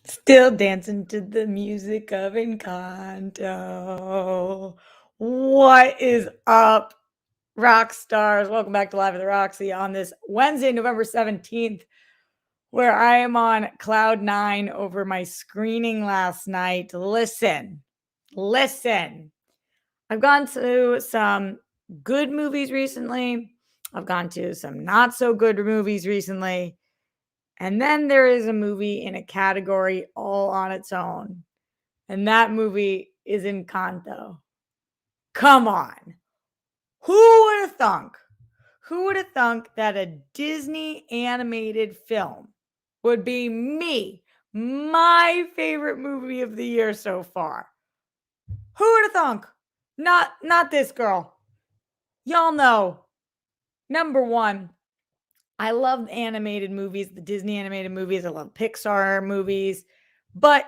Still dancing to the music of Encanto. What is up, rock stars? Welcome back to Live at the Roxy on this Wednesday, November 17th, where I am on cloud nine over my screening last night. Listen. I've gone to some good movies recently. I've gone to some not so good movies recently. And then there is a movie in a category all on its own. And that movie is Encanto. Come on. Who would have thunk? Who would have thunk that a Disney animated film would be my favorite movie of the year so far? Who would have thunk? Not this girl. Y'all know. Number one, I love animated movies, the Disney animated movies. I love Pixar movies. But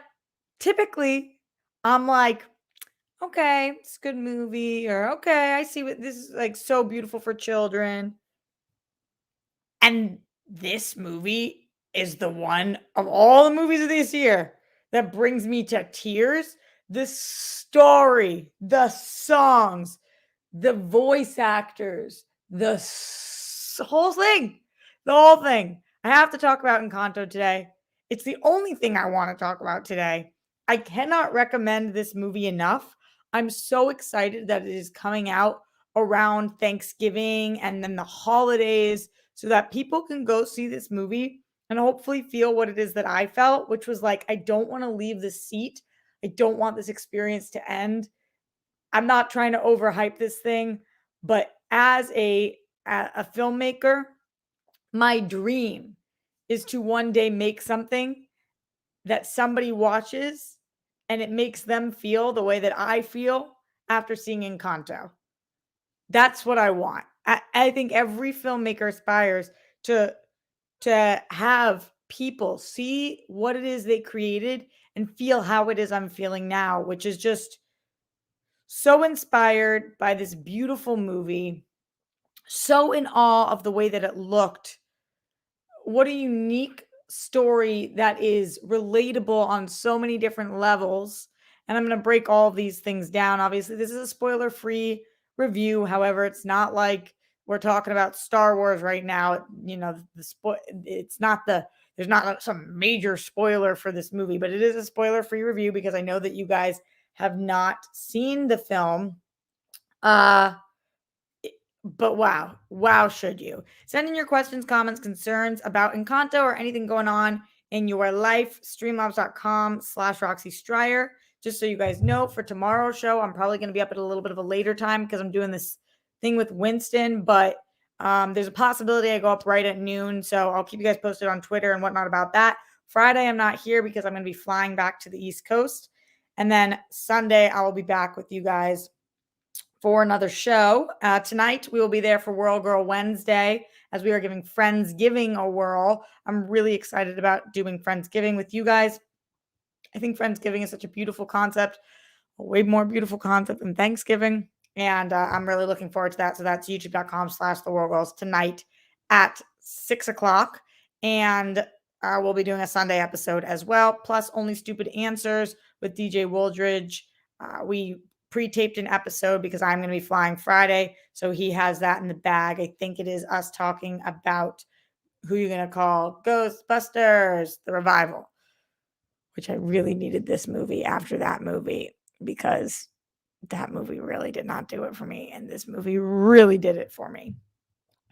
typically, I'm like, okay, it's a good movie, or okay, I see what this is like, so beautiful for children. And this movie is the one of all the movies of this year that brings me to tears. The story, the songs, the voice actors, whole thing, the whole thing. I have to talk about Encanto today. It's the only thing I want to talk about today. I cannot recommend this movie enough. I'm so excited that it is coming out around Thanksgiving and then the holidays so that people can go see this movie and hopefully feel what it is that I felt, which was like, I don't want to leave the seat. I don't want this experience to end. I'm not trying to overhype this thing, but as a filmmaker, my dream is to one day make something that somebody watches and it makes them feel the way that I feel after seeing Encanto. That's what I want. I think every filmmaker aspires to have people see what it is they created and feel how it is I'm feeling now, which is just so inspired by this beautiful movie, so in awe of the way that it looked. What a unique story that is relatable on so many different levels. And I'm going to break all of these things down. Obviously, this is a spoiler-free review. However, it's not like we're talking about Star Wars right now. You know, it's not there's not some major spoiler for this movie, but it is a spoiler-free review because I know that you guys have not seen the film. But wow, should you? Send in your questions, comments, concerns about Encanto or anything going on in your life. Streamlabs.com/Roxy Stryer. Just so you guys know, for tomorrow's show, I'm probably going to be up at a little bit of a later time because I'm doing this thing with Winston. But there's a possibility I go up right at noon. So I'll keep you guys posted on Twitter and whatnot about that. Friday, I'm not here because I'm going to be flying back to the East Coast. And then Sunday, I will be back with you guys for another show. Tonight, we will be there for Whirl Girl Wednesday as we are giving Friendsgiving a whirl. I'm really excited about doing Friendsgiving with you guys. I think Friendsgiving is such a beautiful concept, a way more beautiful concept than Thanksgiving. And I'm really looking forward to that. So that's youtube.com/thewhirlgirls tonight at 6 o'clock. And we'll be doing a Sunday episode as well, plus Only Stupid Answers with DJ Wooldridge. We pre-taped an episode because I'm going to be flying Friday. So he has that in the bag. I think it is us talking about who you're going to call Ghostbusters, the revival, which I really needed this movie after that movie because that movie really did not do it for me. And this movie really did it for me.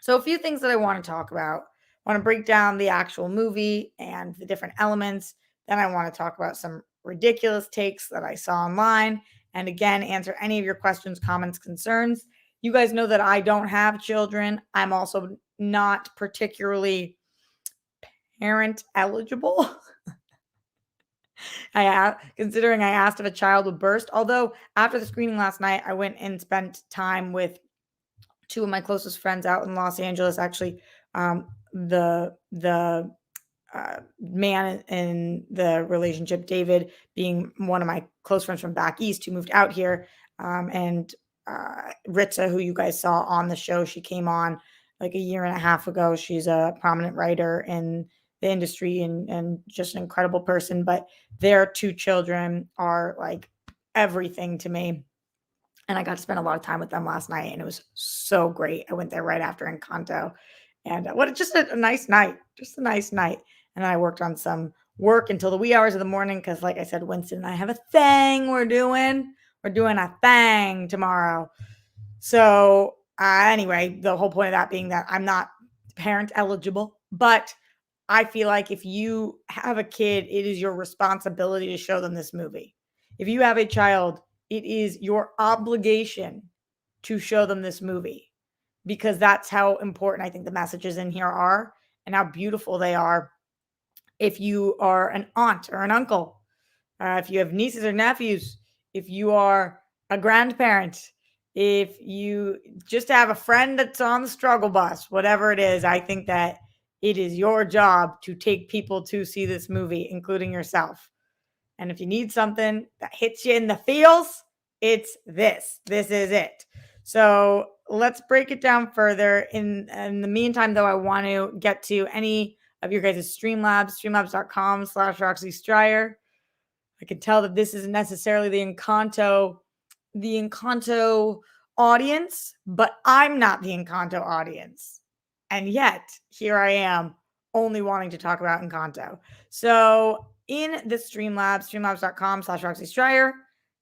So a few things that I want to talk about. I want to break down the actual movie and the different elements. Then I want to talk about some ridiculous takes that I saw online. And again, answer any of your questions, comments, concerns. You guys know that I don't have children. I'm also not particularly parent eligible. Considering I asked if a child would burst. Although after the screening last night, I went and spent time with two of my closest friends out in Los Angeles. Actually, the man in the relationship, David, being one of my close friends from back east who moved out here, and Ritza, who you guys saw on the show, she came on like a year and a half ago. She's a prominent writer in the industry and just an incredible person. But their two children are like everything to me. And I got to spend a lot of time with them last night, and it was so great. I went there right after Encanto, and what just a nice night, just a nice night. And I worked on some work until the wee hours of the morning because, like I said, Winston and I have a thing we're doing. We're doing a thing tomorrow. So anyway, the whole point of that being that I'm not parent eligible, but I feel like if you have a kid, it is your responsibility to show them this movie. If you have a child, it is your obligation to show them this movie because that's how important I think the messages in here are and how beautiful they are. If you are an aunt or an uncle, if you have nieces or nephews, if you are a grandparent, if you just have a friend that's on the struggle bus, whatever it is, I think that it is your job to take people to see this movie, including yourself. And if you need something that hits you in the feels, it's this. This is it. So let's break it down further. In the meantime, though, I want to get to any of your guys' streamlabs.com/Roxy Stryer. I can tell that this isn't necessarily the Encanto audience, but I'm not the Encanto audience. And yet, here I am only wanting to talk about Encanto. So in the streamlabs.com/Roxy Stryer,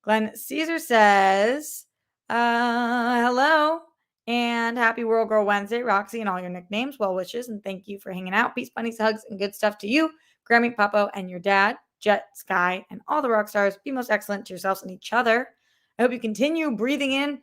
Glenn Caesar says, hello and happy World Girl Wednesday, Roxy, and all your nicknames, well wishes, and thank you for hanging out. Peace, bunnies, hugs, and good stuff to you, Grammy, Papo, and your dad, Jet, Sky, and all the rock stars. Be most excellent to yourselves and each other. I hope you continue breathing in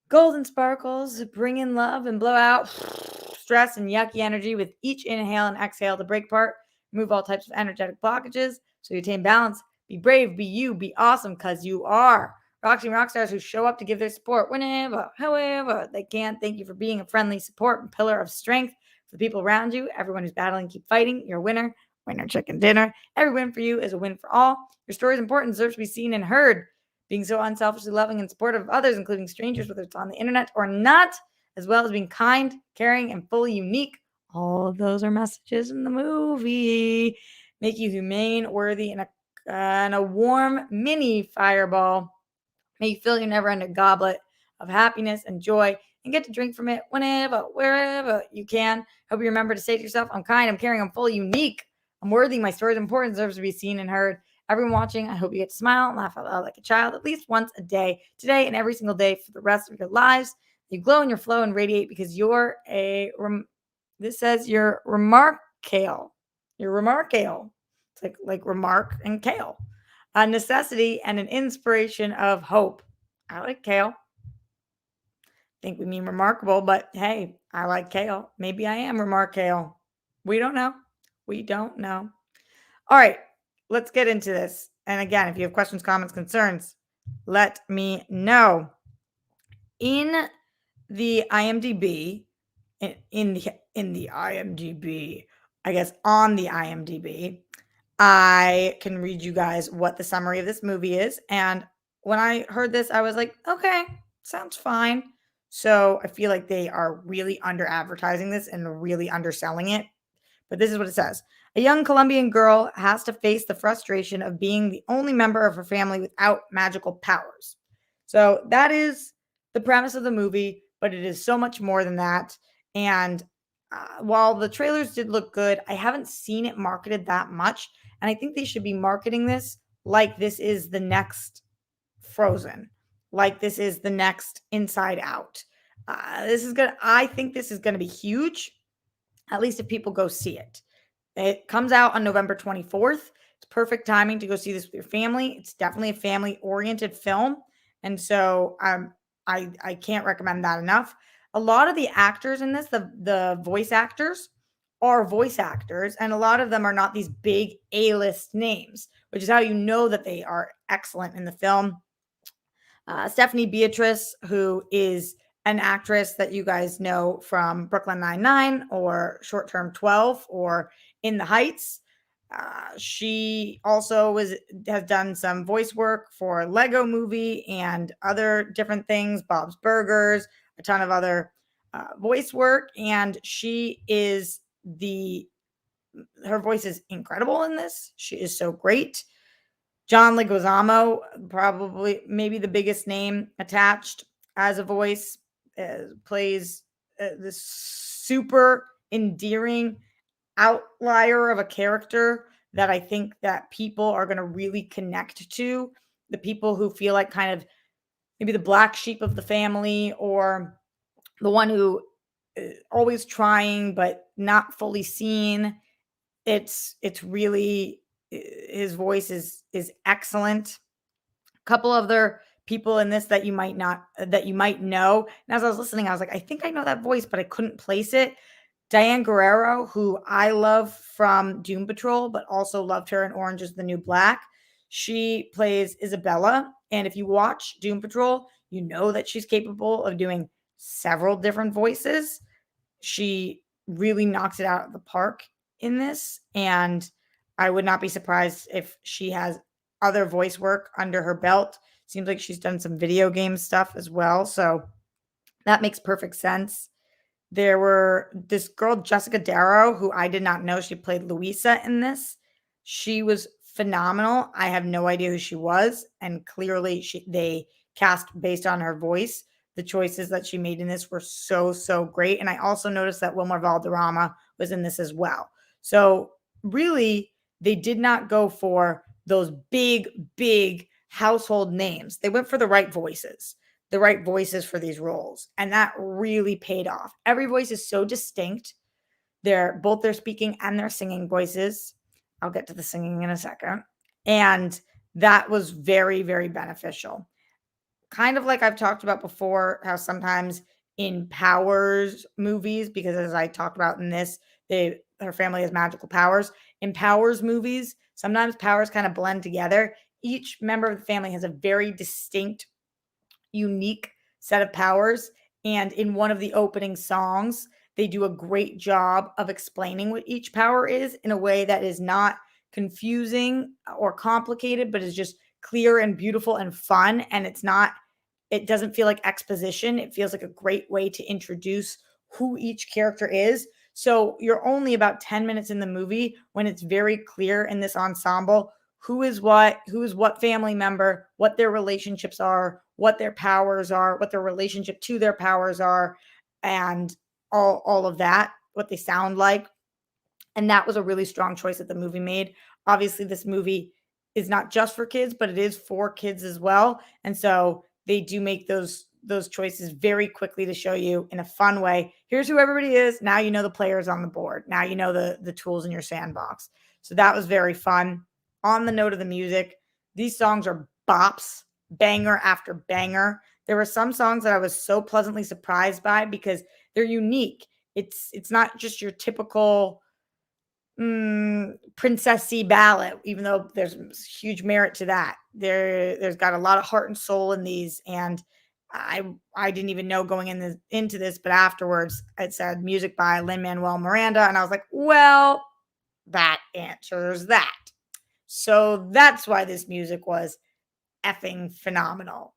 golden sparkles, bring in love, and blow out stress and yucky energy with each inhale and exhale to break apart, remove all types of energetic blockages so you attain balance. Be brave, be you, be awesome, because you are. Roxy and rock stars who show up to give their support whenever, however they can. Thank you for being a friendly support and pillar of strength for the people around you. Everyone who's battling, keep fighting. You're a winner. Winner chicken dinner. Every win for you is a win for all. Your story is important, deserves to be seen and heard. Being so unselfishly loving and supportive of others, including strangers, whether it's on the internet or not, as well as being kind, caring, and fully unique. All of those are messages in the movie. Make you humane, worthy, and a warm mini fireball. May you fill your never-ending goblet of happiness and joy and get to drink from it whenever, wherever you can. Hope you remember to say to yourself, I'm kind, I'm caring, I'm fully unique, I'm worthy, my story is important, deserves to be seen and heard. Everyone watching, I hope you get to smile and laugh out loud like a child at least once a day, today and every single day for the rest of your lives. You glow in your flow and radiate because you're this says you're remarkable. You're remarkable. It's like remark and kale. A necessity and an inspiration of hope. I like kale. Think we mean remarkable, but hey, I like kale. Maybe I am remarkable. We don't know. We don't know. All right, let's get into this. And again, if you have questions, comments, concerns, let me know. In the IMDb, in the IMDb, I guess on the IMDb, I can read you guys what the summary of this movie is. And when I heard this, I was like, okay, sounds fine. So I feel like they are really under advertising this and really underselling it. But this is what it says. A young Colombian girl has to face the frustration of being the only member of her family without magical powers. So that is the premise of the movie, but it is so much more than that. And while the trailers did look good, I haven't seen it marketed that much. And I think they should be marketing this like this is the next Frozen, like this is the next Inside Out. I think this is gonna be huge, at least if people go see it. It comes out on November 24th. It's perfect timing to go see this with your family. It's definitely a family-oriented film, and so I can't recommend that enough. A lot of the actors in this, the voice actors, are voice actors, and a lot of them are not these big A-list names, which is how you know that they are excellent in the film. Stephanie Beatrice, who is an actress that you guys know from Brooklyn Nine-Nine or Short Term 12 or In the Heights. She also has done some voice work for Lego Movie and other different things, Bob's Burgers, a ton of other voice work, and her voice is incredible in this. She is so great. John Leguizamo, probably maybe the biggest name attached as a voice, plays this super endearing outlier of a character that I think that people are going to really connect to. The people who feel like kind of maybe the black sheep of the family, or the one who always trying but not fully seen. It's really, his voice is excellent. A couple other people in this that you might know. And as I was listening, I was like, I think I know that voice, but I couldn't place it. Diane Guerrero, who I love from Doom Patrol, but also loved her in Orange is the New Black. She plays Isabella. And if you watch Doom Patrol, you know that she's capable of doing several different voices. She really knocks it out of the park in this. And I would not be surprised if she has other voice work under her belt. Seems like she's done some video game stuff as well. So that makes perfect sense. There were this girl, Jessica Darrow, who I did not know she played Louisa in this. She was phenomenal. I have no idea who she was, and clearly they cast based on her voice. The choices that she made in this were so great, and I also noticed that Wilmer Valderrama was in this as well. So really, they did not go for those big household names. They went for the right voices for these roles. And that really paid off. Every voice is so distinct. They're both their speaking and their singing voices. I'll get to the singing in a second. And that was very beneficial. Kind of like I've talked about before, how sometimes in Powers movies, because as I talked about in this, her family has magical powers. In Powers movies, sometimes powers kind of blend together. Each member of the family has a very distinct, unique set of powers. And in one of the opening songs, they do a great job of explaining what each power is in a way that is not confusing or complicated, but is just clear and beautiful and fun. And it doesn't feel like exposition. It feels like a great way to introduce who each character is. So you're only about 10 minutes in the movie when it's very clear in this ensemble who is what family member, what their relationships are, what their powers are, what their relationship to their powers are, and all of that, what they sound like. And that was a really strong choice that the movie made. Obviously, this movie is not just for kids, but it is for kids as well. And so they do make those choices very quickly to show you in a fun way. Here's who everybody is. Now you know the players on the board. Now you know the tools in your sandbox. So that was very fun. On the note of the music, these songs are bops, banger after banger. There were some songs that I was so pleasantly surprised by because they're unique. It's not just your typical princessy ballad, even though there's huge merit to that. There's got a lot of heart and soul in these, and I didn't even know going into this, but afterwards it said music by Lin-Manuel Miranda, and I was like, well, that answers that. So that's why this music was effing phenomenal.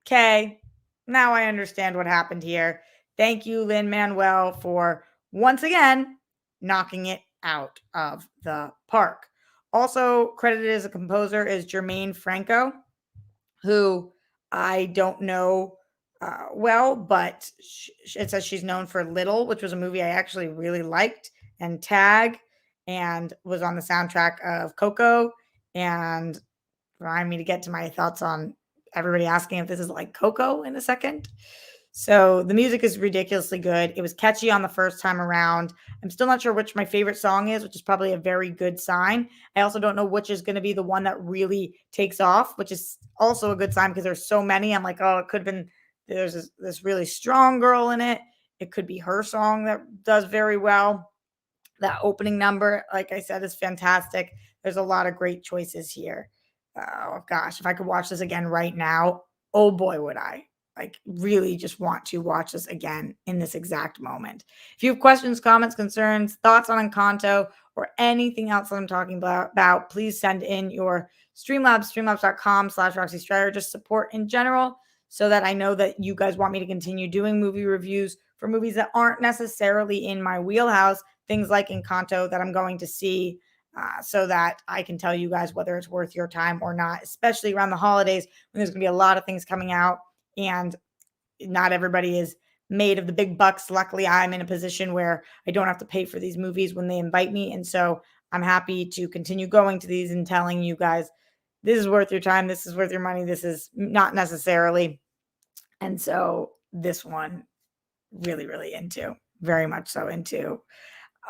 Okay, now I understand what happened here. Thank you, Lin-Manuel, for once again knocking it out of the park. Also credited as a composer is Jermaine Franco, who I don't know well, but it says she's known for Little, which was a movie I actually really liked, and Tag, and was on the soundtrack of Coco, and remind me to get to my thoughts on everybody asking if this is like Coco in a second. So the music is ridiculously good. It was catchy on the first time around. I'm still not sure which my favorite song is, which is probably a very good sign. I also don't know which is going to be the one that really takes off, which is also a good sign because there's so many. I'm like, oh, it could have been, there's this really strong girl in it. It could be her song that does very well. That opening number, like I said, is fantastic. There's a lot of great choices here. Oh gosh, if I could watch this again right now, oh boy, would I. like really just want to watch this again in this exact moment. If you have questions, comments, concerns, thoughts on Encanto, or anything else that I'm talking about, please send in your streamlabs.com/Roxy Strider, just support in general, so that I know that you guys want me to continue doing movie reviews for movies that aren't necessarily in my wheelhouse, things like Encanto that I'm going to see, so that I can tell you guys whether it's worth your time or not, especially around the holidays when there's going to be a lot of things coming out and not everybody is made of the big bucks. Luckily, I'm in a position where I don't have to pay for these movies when they invite me. And so I'm happy to continue going to these and telling you guys, this is worth your time. This is worth your money. This is not necessarily. And so this one, really, really into, very much so into.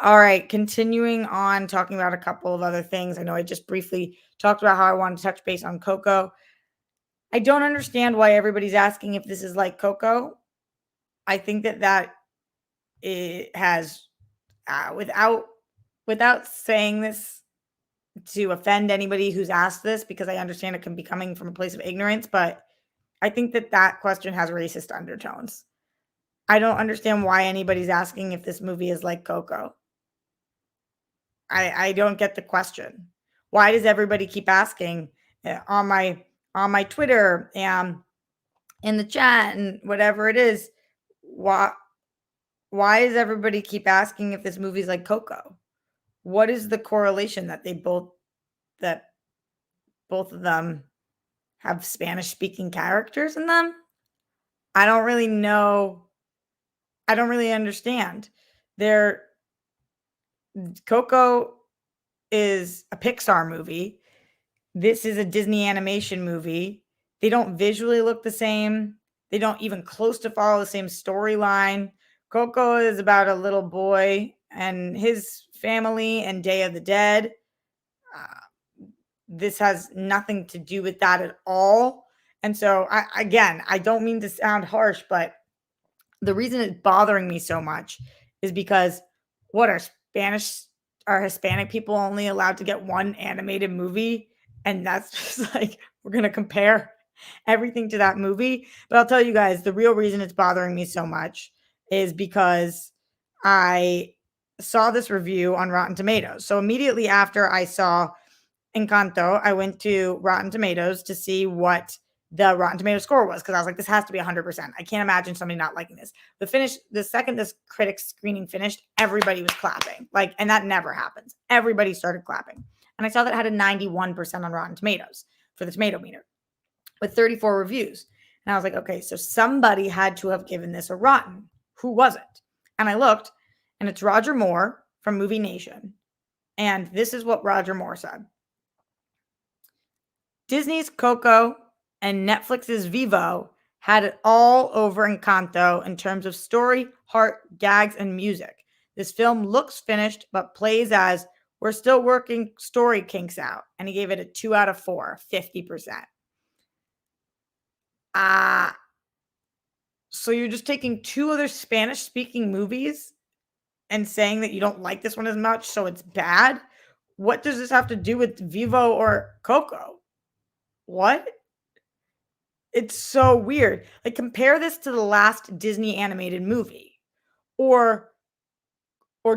All right, continuing on talking about a couple of other things. I know I just briefly talked about how I want to touch base on Coco. I don't understand why everybody's asking if this is like Coco. I think that it has, without saying this to offend anybody who's asked this, because I understand it can be coming from a place of ignorance, but I think that question has racist undertones. I don't understand why anybody's asking if this movie is like Coco. I don't get the question. Why does everybody keep asking on my Twitter and in the chat and whatever it is? Why does everybody keep asking if this movie's like Coco? What is the correlation that that both of them have Spanish speaking characters in them? I don't really know. I don't really understand. They're Coco is a Pixar movie. This is a Disney animation movie. They don't visually look the same. They don't even close to follow the same storyline. Coco is about a little boy and his family and Day of the Dead. This has nothing to do with that at all. And so, I don't mean to sound harsh, but the reason it's bothering me so much is because what are Hispanic people only allowed to get one animated movie? And that's just like, we're going to compare everything to that movie. But I'll tell you guys, the real reason it's bothering me so much is because I saw this review on Rotten Tomatoes. So immediately after I saw Encanto, I went to Rotten Tomatoes to see what the Rotten Tomato score was, because I was like, this has to be 100%. I can't imagine somebody not liking this. The second this critic screening finished, everybody was clapping. Like, and that never happens. Everybody started clapping. And I saw that it had a 91% on Rotten Tomatoes for the tomato meter with 34 reviews. And I was like, okay, so somebody had to have given this a rotten. Who was it? And I looked, and it's Roger Moore from Movie Nation. And this is what Roger Moore said. Disney's Coco and Netflix's Vivo had it all over Encanto in terms of story, heart, gags, and music. This film looks finished, but plays as we're still working story kinks out. And he gave it a 2 out of 4, 50%. So you're just taking two other Spanish speaking movies and saying that you don't like this one as much, so it's bad? What does this have to do with Vivo or Coco? What? It's so weird. Like, compare this to the last Disney animated movie, or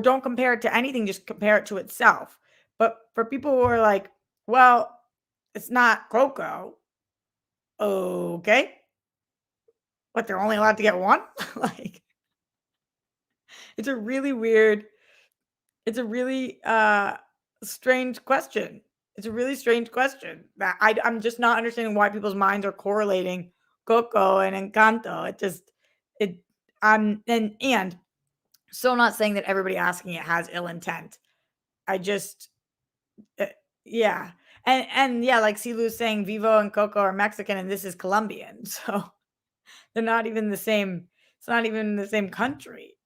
don't compare it to anything, just compare it to itself. But for people who are like, well, it's not Coco, okay, but they're only allowed to get one. Like, it's a really weird, it's a really strange question. It's a really strange question that I'm just not understanding why people's minds are correlating Coco and Encanto. It and still not saying that everybody asking it has ill intent. I just uh, yeah. And yeah, like Silu's saying Vivo and Coco are Mexican and this is Colombian. So they're not even the same. It's not even the same country.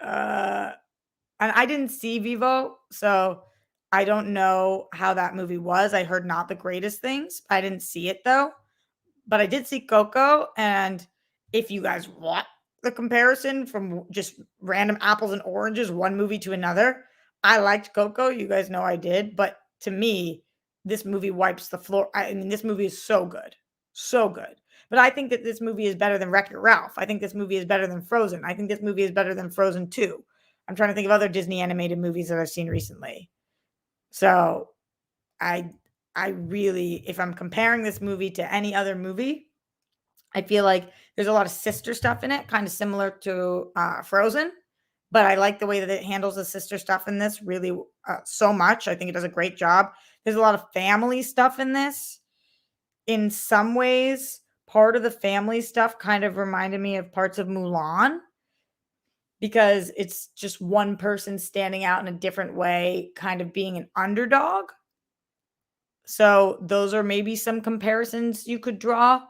And I didn't see Vivo, so I don't know how that movie was. I heard not the greatest things. I didn't see it though, but I did see Coco. And if you guys want the comparison from just random apples and oranges, one movie to another, I liked Coco. You guys know I did. But to me, this movie wipes the floor. I mean, this movie is so good. So good. But I think that this movie is better than Wreck-It Ralph. I think this movie is better than Frozen. I think this movie is better than Frozen 2. I'm trying to think of other Disney animated movies that I've seen recently. So I really, if I'm comparing this movie to any other movie, I feel like there's a lot of sister stuff in it, kind of similar to Frozen. But I like the way that it handles the sister stuff in this really so much. I think it does a great job. There's a lot of family stuff in this. In some ways, part of the family stuff kind of reminded me of parts of Mulan because it's just one person standing out in a different way, kind of being an underdog. So those are maybe some comparisons you could draw,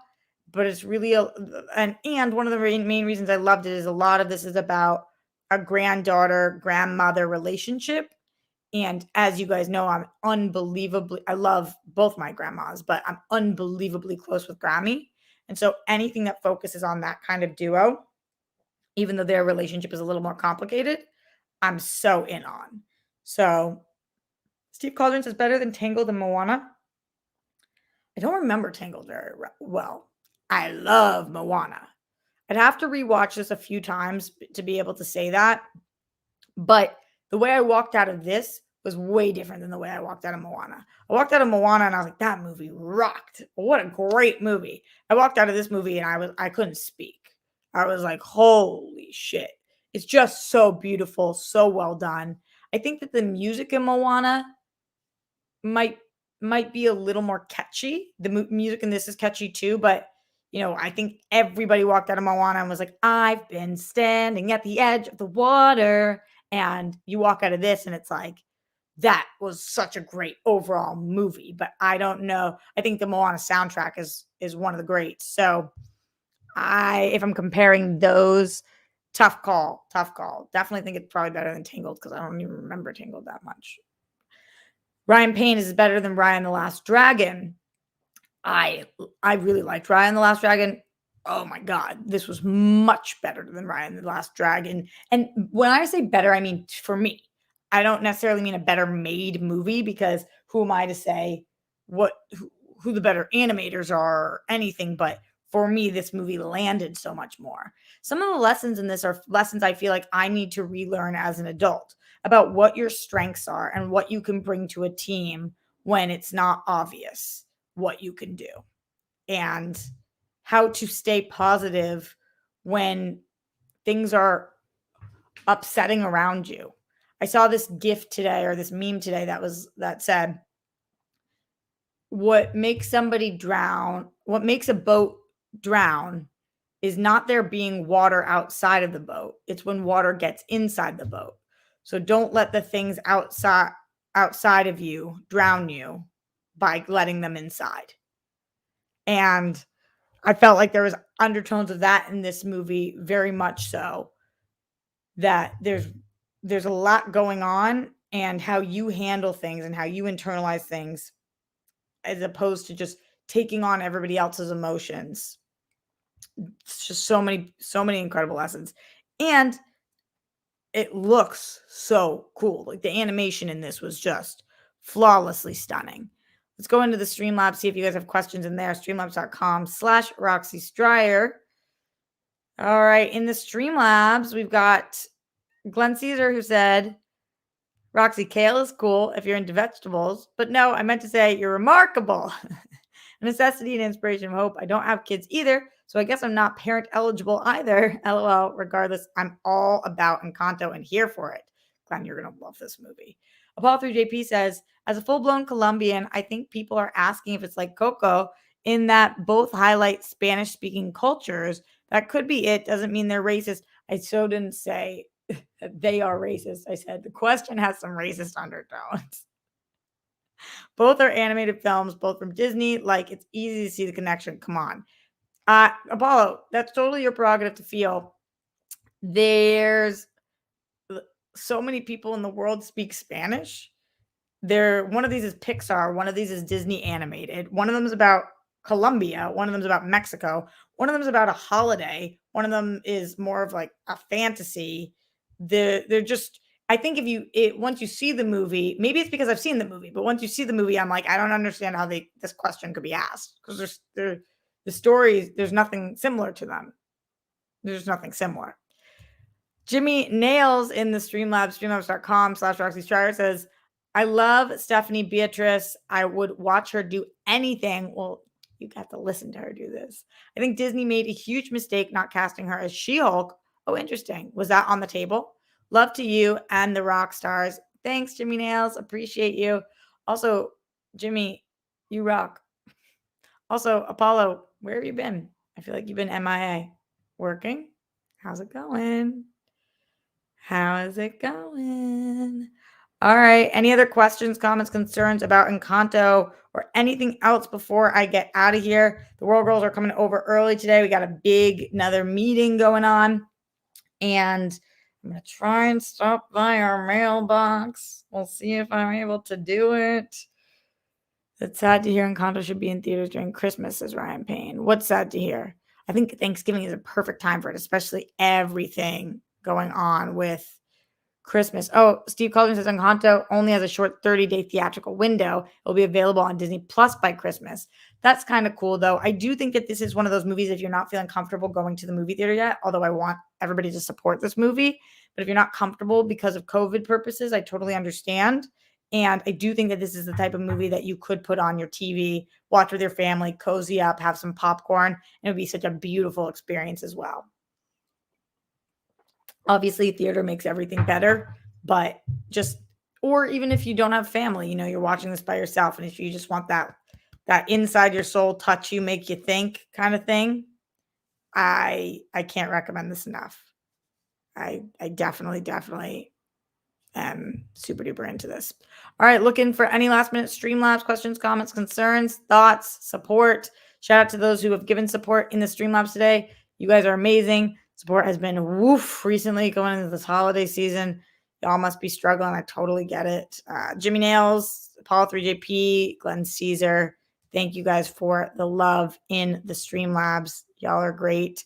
but it's really and one of the main reasons I loved it is a lot of this is about a granddaughter grandmother relationship. And as you guys know, I love both my grandmas, but I'm unbelievably close with Grammy. And so anything that focuses on that kind of duo, even though their relationship is a little more complicated, I'm so in on. So Steve Cauldron says better than Tangled and Moana. I don't remember Tangled very well. I love Moana. I'd have to rewatch this a few times to be able to say that. But the way I walked out of this was way different than the way I walked out of Moana. I walked out of Moana and I was like, that movie rocked. What a great movie. I walked out of this movie and I couldn't speak. I was like, holy shit. It's just so beautiful, so well done. I think that the music in Moana might be a little more catchy. The music in this is catchy too, but I think everybody walked out of Moana and was like, I've been standing at the edge of the water. And you walk out of this and it's like, that was such a great overall movie. But I don't know. I think the Moana soundtrack is one of the greats. So if I'm comparing those, tough call. Definitely think it's probably better than Tangled because I don't even remember Tangled that much. Ryan Payne is better than Raya and the Last Dragon. I really liked Raya and the Last Dragon. Oh my God, this was much better than Raya and the Last Dragon. And when I say better, I mean for me. I don't necessarily mean a better made movie because who am I to say who the better animators are or anything, but for me, this movie landed so much more. Some of the lessons in this are lessons I feel like I need to relearn as an adult about what your strengths are and what you can bring to a team when it's not obvious what you can do and how to stay positive when things are upsetting around you. I saw this GIF today or this meme today that said, what makes a boat drown is not there being water outside of the boat. It's when water gets inside the boat. So don't let the things outside of you drown you by letting them inside. And I felt like there was undertones of that in this movie, very much so, that there's a lot going on and how you handle things and how you internalize things as opposed to just taking on everybody else's emotions. It's just so many incredible lessons. And it looks so cool. Like the animation in this was just flawlessly stunning. Let's go into the Streamlabs, see if you guys have questions in there. Streamlabs.com/Roxy Stryer. All right. In the Streamlabs, we've got Glenn Caesar who said, Roxy, kale is cool if you're into vegetables, but no, I meant to say you're remarkable. A necessity and inspiration of hope. I don't have kids either, so I guess I'm not parent eligible either. LOL. Regardless, I'm all about Encanto and here for it. Glenn, you're going to love this movie. Apollo 3JP says, as a full-blown Colombian, I think people are asking if it's like Coco in that both highlight Spanish-speaking cultures. That could be it. Doesn't mean they're racist. I so didn't say that they are racist. I said the question has some racist undertones. Both are animated films, both from Disney. Like, it's easy to see the connection. Come on. Apollo, that's totally your prerogative to feel. There's so many people in the world speak Spanish. One of these is Pixar. One of these is Disney animated. One of them is about Colombia. One of them is about Mexico. One of them is about a holiday. One of them is more of like a fantasy. They're just, I think once you see the movie, maybe it's because I've seen the movie, but once you see the movie, I'm like, I don't understand how this question could be asked because The stories, there's nothing similar to them. There's nothing similar. Jimmy Nails in the Streamlabs, streamlabs.com/Roxy Stryer says, I love Stephanie Beatrice. I would watch her do anything. Well, you got to listen to her do this. I think Disney made a huge mistake not casting her as She-Hulk. Oh, interesting. Was that on the table? Love to you and the rock stars. Thanks, Jimmy Nails. Appreciate you. Also, Jimmy, you rock. Also, Apollo, where have you been? I feel like you've been MIA. Working? How's it going? How is it going? All right. Any other questions, comments, concerns about Encanto or anything else before I get out of here? The World Girls are coming over early today. We got another meeting going on. And I'm going to try and stop by our mailbox. We'll see if I'm able to do it. It's sad to hear Encanto should be in theaters during Christmas, says Ryan Payne. What's sad to hear? I think Thanksgiving is a perfect time for it, especially everything going on with Christmas. Oh, Steve Calder says Encanto only has a short 30-day theatrical window. It will be available on Disney Plus by Christmas. That's kind of cool, though. I do think that this is one of those movies, if you're not feeling comfortable going to the movie theater yet, although I want everybody to support this movie, but if you're not comfortable because of COVID purposes, I totally understand. And I do think that this is the type of movie that you could put on your TV, watch with your family, cozy up, have some popcorn, and it would be such a beautiful experience as well. Obviously, theater makes everything better, but or even if you don't have family, you're watching this by yourself, and if you just want that inside your soul touch you, make you think kind of thing, I can't recommend this enough. I definitely am super duper into this. All right, looking for any last minute Streamlabs questions, comments, concerns, thoughts, support. Shout out to those who have given support in the Streamlabs today. You guys are amazing. Support has been woof recently going into this holiday season. Y'all must be struggling. I totally get it. Jimmy Nails, Apollo 3JP, Glenn Caesar. Thank you guys for the love in the Streamlabs. Y'all are great.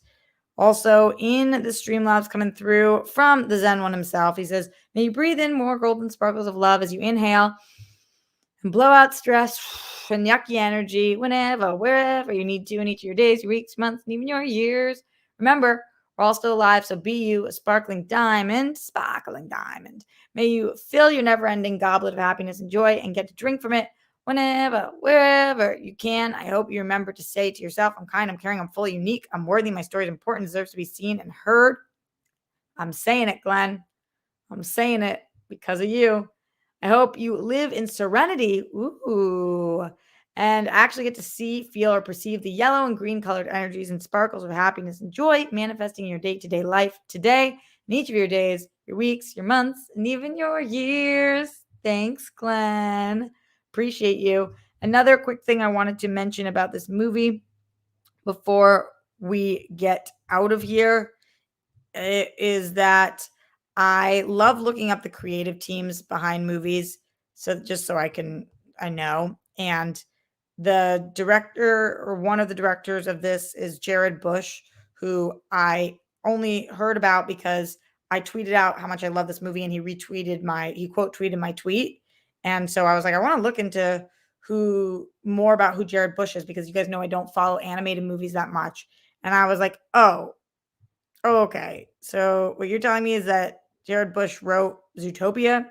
Also in the Streamlabs coming through from the Zen one himself. He says, may you breathe in more golden sparkles of love as you inhale and blow out stress and yucky energy whenever, wherever you need to in each of your days, your weeks, months, and even your years. Remember, we're all still alive, so be you, a sparkling diamond, sparkling diamond. May you fill your never-ending goblet of happiness and joy and get to drink from it whenever, wherever you can. I hope you remember to say to yourself, I'm kind, I'm caring, I'm fully unique, I'm worthy, my story is important, deserves to be seen and heard. I'm saying it, Glenn. I'm saying it because of you. I hope you live in serenity. Ooh. And actually get to see, feel, or perceive the yellow and green colored energies and sparkles of happiness and joy manifesting in your day-to-day life today, in each of your days, your weeks, your months, and even your years. Thanks, Glenn. Appreciate you. Another quick thing I wanted to mention about this movie before we get out of here is that I love looking up the creative teams behind movies. So just so I know. And the director or one of the directors of this is Jared Bush, who I only heard about because I tweeted out how much I love this movie and he quote tweeted my tweet. And so I was like, I want to look into more about who Jared Bush is because you guys know I don't follow animated movies that much. And I was like, oh, okay. So what you're telling me is that Jared Bush wrote Zootopia.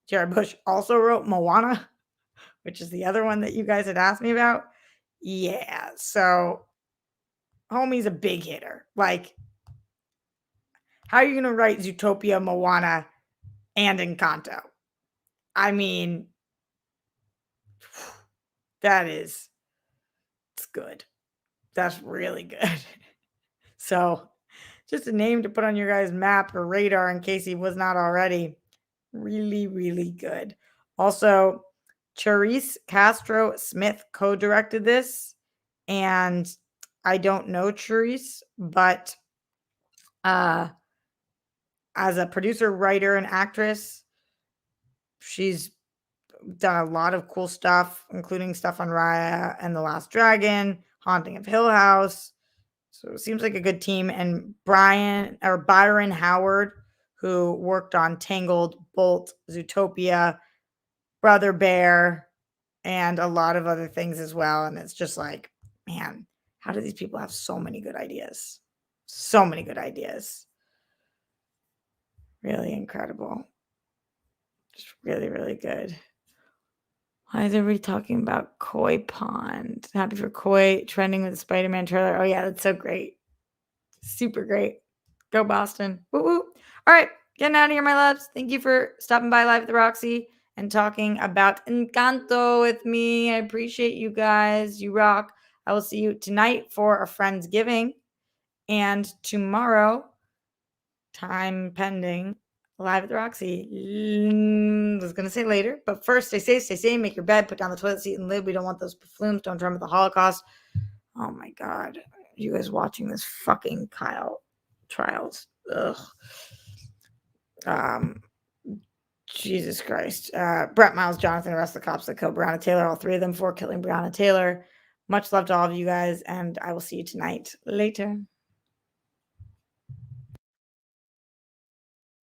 Jared Bush also wrote Moana, which is the other one that you guys had asked me about. Yeah. So homie's a big hitter. Like, how are you going to write Zootopia, Moana, and Encanto? I mean, it's good. That's really good. So just a name to put on your guys' map or radar in case he was not already. Really, really good. Also, Charisse Castro Smith co-directed this. And I don't know Charisse, but as a producer, writer, and actress, she's done a lot of cool stuff, including stuff on Raya and The Last Dragon, Haunting of Hill House. So it seems like a good team. And Byron Howard, who worked on Tangled, Bolt, Zootopia, Brother Bear, and a lot of other things as well. And it's just like, man, How do these people have so many good ideas? So many good ideas. Really incredible. Just really, really good. Why is everybody talking about Koi Pond? Happy for Koi trending with the Spider-Man trailer. Oh yeah, that's so great. Super great. Go Boston. Woo woo. All right, getting out of here, my loves. Thank you for stopping by Live at the Roxy and talking about Encanto with me. I appreciate you guys. You rock. I will see you tonight for a Friendsgiving and tomorrow, time pending, Live at the Roxy. I was going to say later, but first, stay safe, stay sane, make your bed, put down the toilet seat and lid. We don't want those flumes. Don't drum with the Holocaust. Oh my God. You guys watching this fucking Kyle trials. Ugh. Jesus Christ. Brett Miles, Jonathan, the rest of the cops that killed Breonna Taylor, all three of them for killing Breonna Taylor. Much love to all of you guys, and I will see you tonight. Later.